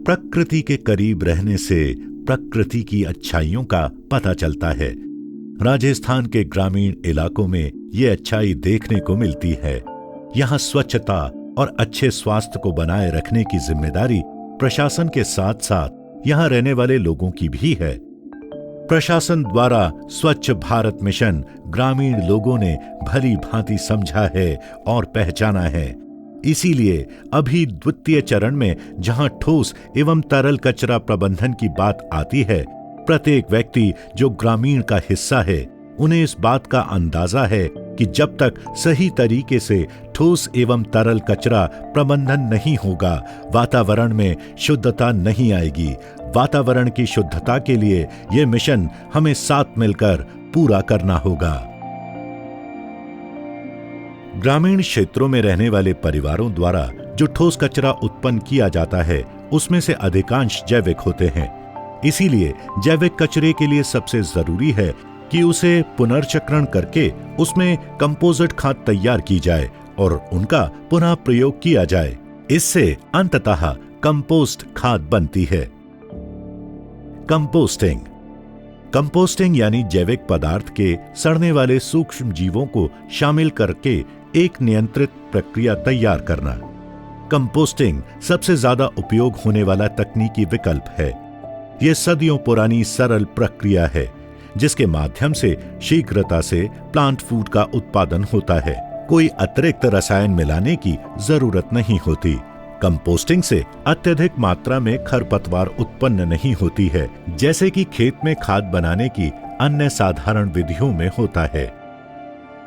प्रकृति के करीब रहने से प्रकृति की अच्छाइयों का पता चलता है। राजस्थान के ग्रामीण इलाकों में ये अच्छाई देखने को मिलती है। यहाँ स्वच्छता और अच्छे स्वास्थ्य को बनाए रखने की जिम्मेदारी प्रशासन के साथ साथ यहाँ रहने वाले लोगों की भी है। प्रशासन द्वारा स्वच्छ भारत मिशन ग्रामीण लोगों ने भली भांति समझा है और पहचाना है। इसीलिए अभी द्वितीय चरण में जहां ठोस एवं तरल कचरा प्रबंधन की बात आती है, प्रत्येक व्यक्ति जो ग्रामीण का हिस्सा है उन्हें इस बात का अंदाजा है कि जब तक सही तरीके से ठोस एवं तरल कचरा प्रबंधन नहीं होगा, वातावरण में शुद्धता नहीं आएगी। वातावरण की शुद्धता के लिए यह मिशन हमें साथ मिलकर पूरा करना होगा। ग्रामीण क्षेत्रों में रहने वाले परिवारों द्वारा जो ठोस कचरा उत्पन्न किया जाता है उसमें से अधिकांश जैविक होते हैं। इसीलिए जैविक कचरे के लिए सबसे जरूरी है कि उसे पुनर्चक्रण करके उसमें कंपोजिट खाद तैयार की जाए और उनका पुनः प्रयोग किया जाए। इससे अंततः कंपोस्ट खाद बनती है। कंपोस्टिंग यानी जैविक पदार्थ के सड़ने वाले सूक्ष्म जीवों को शामिल करके एक नियंत्रित प्रक्रिया तैयार करना। कंपोस्टिंग सबसे ज्यादा उपयोग होने वाला तकनीकी विकल्प है। यह सदियों पुरानी सरल प्रक्रिया है जिसके माध्यम से शीघ्रता से प्लांट फूड का उत्पादन होता है। कोई अतिरिक्त रसायन मिलाने की जरूरत नहीं होती। कंपोस्टिंग से अत्यधिक मात्रा में खरपतवार उत्पन्न नहीं होती है, जैसे कि खेत में खाद बनाने की अन्य साधारण विधियों में होता है।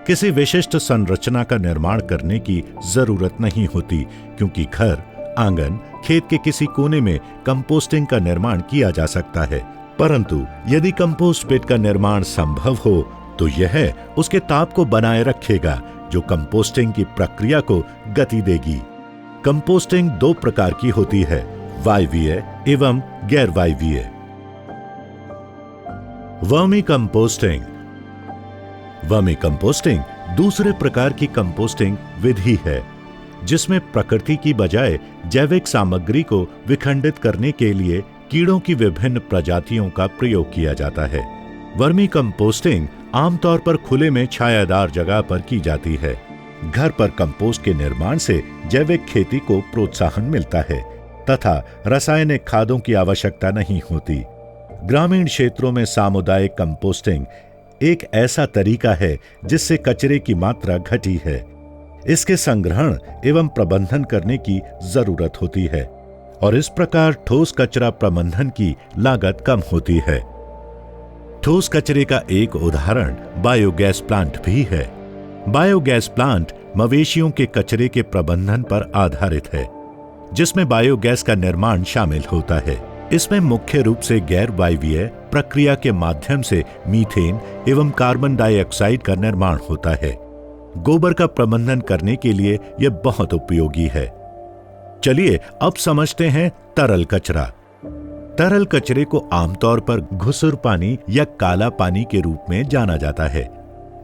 किसी विशिष्ट संरचना का निर्माण करने की जरूरत नहीं होती, क्योंकि घर, आंगन, खेत के किसी कोने में कंपोस्टिंग का निर्माण किया जा सकता है। परंतु यदि कंपोस्ट पिट का निर्माण संभव हो तो यह उसके ताप को बनाए रखेगा, जो कंपोस्टिंग की प्रक्रिया को गति देगी। कंपोस्टिंग दो प्रकार की होती है, वायवीय एवं गैर वायवीय। वर्मी कंपोस्टिंग दूसरे प्रकार की कंपोस्टिंग विधि है, जिसमें प्रकृति की बजाय जैविक सामग्री को विखंडित करने के लिए कीड़ों की विभिन्न प्रजातियों का प्रयोग किया जाता है। वर्मी कंपोस्टिंग आमतौर पर खुले में छायादार जगह पर की जाती है। घर पर कंपोस्ट के निर्माण से जैविक खेती को प्रोत्साहन मिलता है तथा रासायनिक खादों की आवश्यकता नहीं होती। ग्रामीण क्षेत्रों में सामुदायिक कंपोस्टिंग एक ऐसा तरीका है जिससे कचरे की मात्रा घटी है। इसके संग्रहण एवं प्रबंधन करने की जरूरत होती है और इस प्रकार ठोस कचरा प्रबंधन की लागत कम होती है। ठोस कचरे का एक उदाहरण बायोगैस प्लांट भी है। बायोगैस प्लांट मवेशियों के कचरे के प्रबंधन पर आधारित है, जिसमें बायोगैस का निर्माण शामिल होता है। इसमें मुख्य रूप से गैर वायवीय प्रक्रिया के माध्यम से मीथेन एवं कार्बन डाइऑक्साइड का निर्माण होता है। गोबर का प्रबंधन करने के लिए यह बहुत उपयोगी है। चलिए अब समझते हैं तरल कचरा। तरल कचरे को आमतौर पर घुसुर पानी या काला पानी के रूप में जाना जाता है।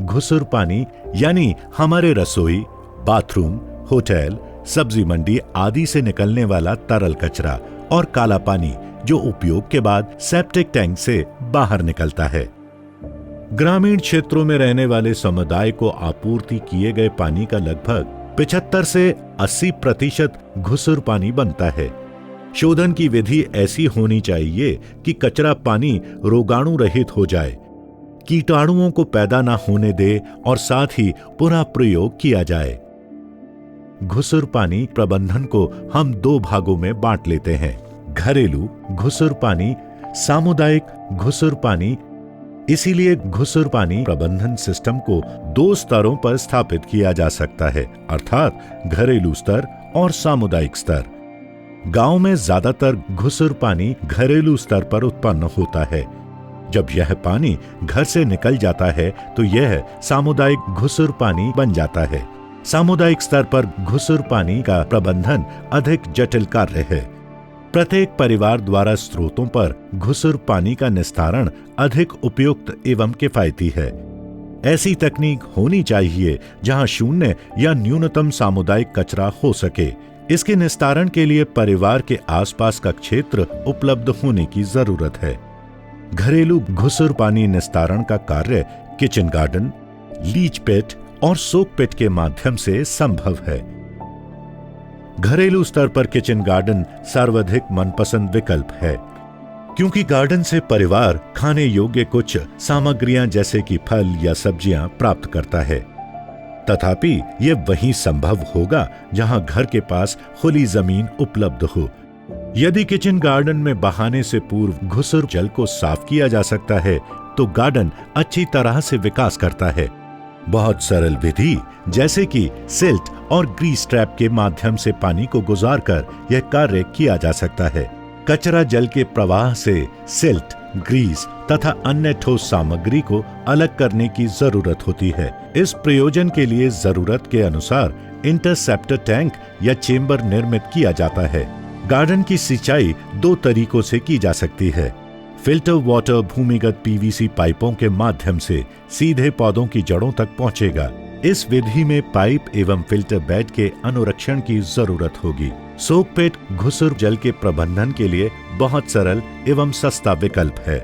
घुसुर पानी यानी हमारे रसोई, बाथरूम, होटल, सब्जी मंडी आदि से निकलने वाला तरल कचरा और काला पानी जो उपयोग के बाद सेप्टिक टैंक से बाहर निकलता है। ग्रामीण क्षेत्रों में रहने वाले समुदाय को आपूर्ति किए गए पानी का लगभग 75 से 80% घुसुर पानी बनता है। शोधन की विधि ऐसी होनी चाहिए कि कचरा पानी रोगाणु रहित हो जाए, कीटाणुओं को पैदा न होने दे और साथ ही पुनः प्रयोग किया जाए। घुसुर पानी प्रबंधन को हम दो भागों में बांट लेते हैं, घरेलू घुसुर पानी, सामुदायिक घुसुर पानी। इसीलिए घुसुर पानी प्रबंधन सिस्टम को दो स्तरों पर स्थापित किया जा सकता है, अर्थात घरेलू स्तर और सामुदायिक स्तर। गांव में ज्यादातर घुसुर पानी घरेलू स्तर पर उत्पन्न होता है। जब यह पानी घर से निकल जाता है तो यह सामुदायिक घुसुर पानी बन जाता है। सामुदायिक स्तर पर घुसुर पानी का प्रबंधन अधिक जटिल कार्य है। प्रत्येक परिवार द्वारा स्रोतों पर घुसुर पानी का निस्तारण अधिक उपयुक्त एवं किफायती है। ऐसी तकनीक होनी चाहिए जहां शून्य या न्यूनतम सामुदायिक कचरा हो सके। इसके निस्तारण के लिए परिवार के आसपास का क्षेत्र उपलब्ध होने की जरूरत है। घरेलू घुसुर पानी निस्तारण का कार्य किचन गार्डन, लीच पिट और सोक पिट के माध्यम से संभव है। घरेलू स्तर पर किचन गार्डन सर्वाधिक मनपसंद विकल्प है, क्योंकि गार्डन से परिवार खाने योग्य कुछ सामग्रियां जैसे कि फल या सब्जियां प्राप्त करता है। तथापि यह वहीं संभव होगा जहां घर के पास खुली जमीन उपलब्ध हो। यदि किचन गार्डन में बहाने से पूर्व घुसुर जल को साफ किया जा सकता है तो गार्डन अच्छी तरह से विकास करता है। बहुत सरल विधि जैसे कि सिल्ट और ग्रीस ट्रैप के माध्यम से पानी को गुजारकर यह कार्य किया जा सकता है। कचरा जल के प्रवाह से सिल्ट, ग्रीस तथा अन्य ठोस सामग्री को अलग करने की जरूरत होती है। इस प्रयोजन के लिए जरूरत के अनुसार इंटरसेप्टर टैंक या चेंबर निर्मित किया जाता है। गार्डन की सिंचाई 2 तरीकों से की जा सकती है। फिल्टर वाटर भूमिगत पीवीसी पाइपों के माध्यम से सीधे पौधों की जड़ों तक पहुंचेगा। इस विधि में पाइप एवं फिल्टर बेड के अनुरक्षण की जरूरत होगी। सोक पिट घुसुर जल के प्रबंधन के लिए बहुत सरल एवं सस्ता विकल्प है।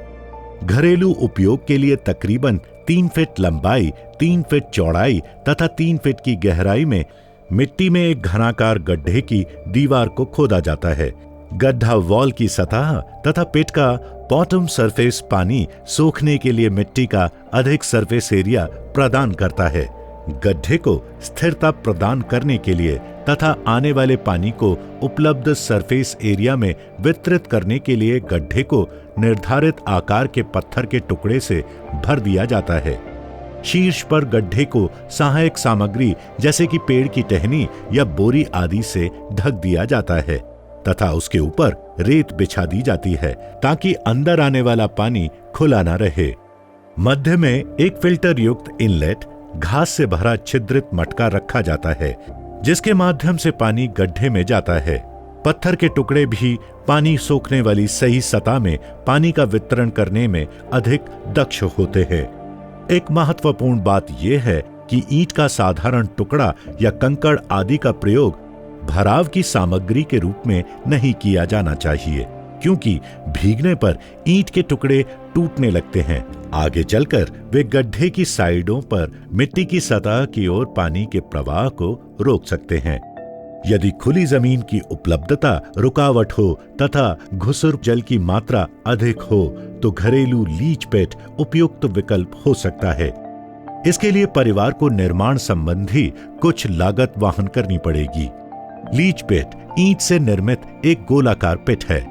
घरेलू उपयोग के लिए तकरीबन 3 फीट लंबाई, 3 फीट चौड़ाई तथा 3 फीट की गहराई में मिट्टी में एक घनाकार गड्ढे की दीवार को खोदा जाता है। गड्ढा वॉल की सतह तथा पिट का बॉटम सरफेस पानी सोखने के लिए मिट्टी का अधिक सरफेस एरिया प्रदान करता है। गड्ढे को स्थिरता प्रदान करने के लिए तथा आने वाले पानी को उपलब्ध सरफेस एरिया में वितरित करने के लिए गड्ढे को निर्धारित आकार के पत्थर के टुकड़े से भर दिया जाता है। शीर्ष पर गड्ढे को सहायक सामग्री जैसे कि पेड़ की टहनी या बोरी आदि से ढक दिया जाता है तथा उसके ऊपर रेत बिछा दी जाती है ताकि अंदर आने वाला पानी खुला न रहे। मध्य में एक फिल्टर युक्त इनलेट, घास से भरा छिद्रित मटका रखा जाता है जिसके माध्यम से पानी गड्ढे में जाता है। पत्थर के टुकड़े भी पानी सोखने वाली सही सतह में पानी का वितरण करने में अधिक दक्ष होते हैं। एक महत्वपूर्ण बात यह है कि ईंट का साधारण टुकड़ा या कंकड़ आदि का प्रयोग भराव की सामग्री के रूप में नहीं किया जाना चाहिए, क्योंकि भीगने पर ईंट के टुकड़े टूटने लगते हैं। आगे चलकर वे गड्ढे की साइडों पर मिट्टी की सतह की ओर पानी के प्रवाह को रोक सकते हैं। यदि खुली जमीन की उपलब्धता रुकावट हो तथा घुसुर जल की मात्रा अधिक हो तो घरेलू लीच पिट उपयुक्त विकल्प हो सकता है। इसके लिए परिवार को निर्माण संबंधी कुछ लागत वहन करनी पड़ेगी। लीच पिट ईंट से निर्मित एक गोलाकार पिट है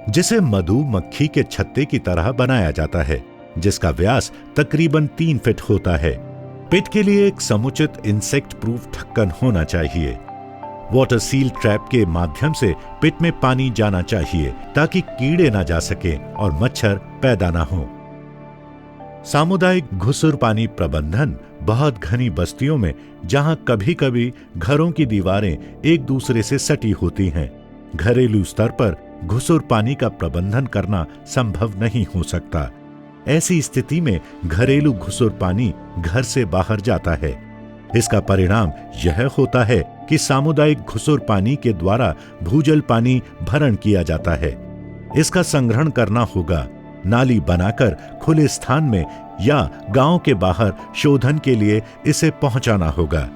जिसे मधुमक्खी के छत्ते की तरह बनाया जाता है, जिसका व्यास तकरीबन 3 फीट होता है। पिट के लिए एक समुचित इंसेक्ट प्रूफ ढक्कन होना चाहिए। वाटर सील ट्रैप के माध्यम से पिट में पानी जाना चाहिए ताकि कीड़े ना जा सके और मच्छर पैदा ना हो। सामुदायिक घुसुर पानी प्रबंधन बहुत घनी बस्तियों में, जहां कभी कभी घरों की दीवारें एक दूसरे से सटी होती हैं, घरेलू स्तर पर घुसुर पानी का प्रबंधन करना संभव नहीं हो सकता। ऐसी स्थिति में घरेलू घुसुर पानी घर से बाहर जाता है। इसका परिणाम यह होता है कि सामुदायिक घुसुर पानी के द्वारा भूजल पानी भरण किया जाता है। इसका संग्रहण करना होगा, नाली बनाकर खुले स्थान में या गांव के बाहर शोधन के लिए इसे पहुंचाना होगा।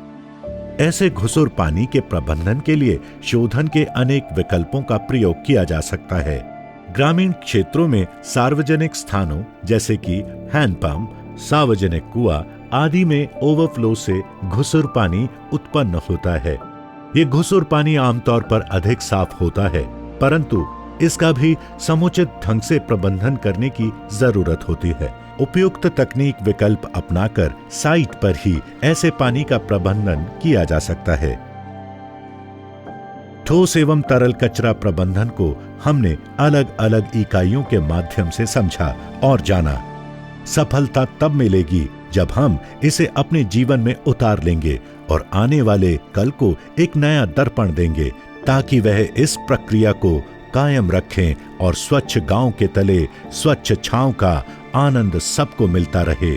ऐसे घुसुर पानी के प्रबंधन के लिए शोधन के अनेक विकल्पों का प्रयोग किया जा सकता है। ग्रामीण क्षेत्रों में सार्वजनिक स्थानों जैसे कि हैंडपंप, सार्वजनिक कुआं आदि में ओवरफ्लो से घुसुर पानी उत्पन्न होता है। ये घुसुर पानी आमतौर पर अधिक साफ होता है, परंतु इसका भी समुचित ढंग से प्रबंधन करने की जरूरत होती है। उपयुक्त तकनीक विकल्प अपनाकर साइट पर ही ऐसे पानी का प्रबंधन किया जा सकता है। ठोस एवं तरल कचरा प्रबंधन को हमने अलग अलग इकाइयों के माध्यम से समझा और जाना। सफलता तब मिलेगी जब हम इसे अपने जीवन में उतार लेंगे और आने वाले कल को एक नया दर्पण देंगे, ताकि वह इस प्रक्रिया को कायम रखें और स्वच्छ गांव के तले स्वच्छ छांव का आनंद सबको मिलता रहे।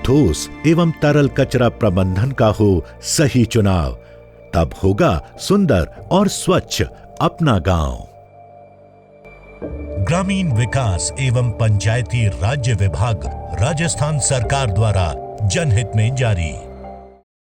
ठोस एवं तरल कचरा प्रबंधन का हो सही चुनाव। तब होगा सुंदर और स्वच्छ अपना गांव। ग्रामीण विकास एवं पंचायती राज्य विभाग, राजस्थान सरकार द्वारा जनहित में जारी।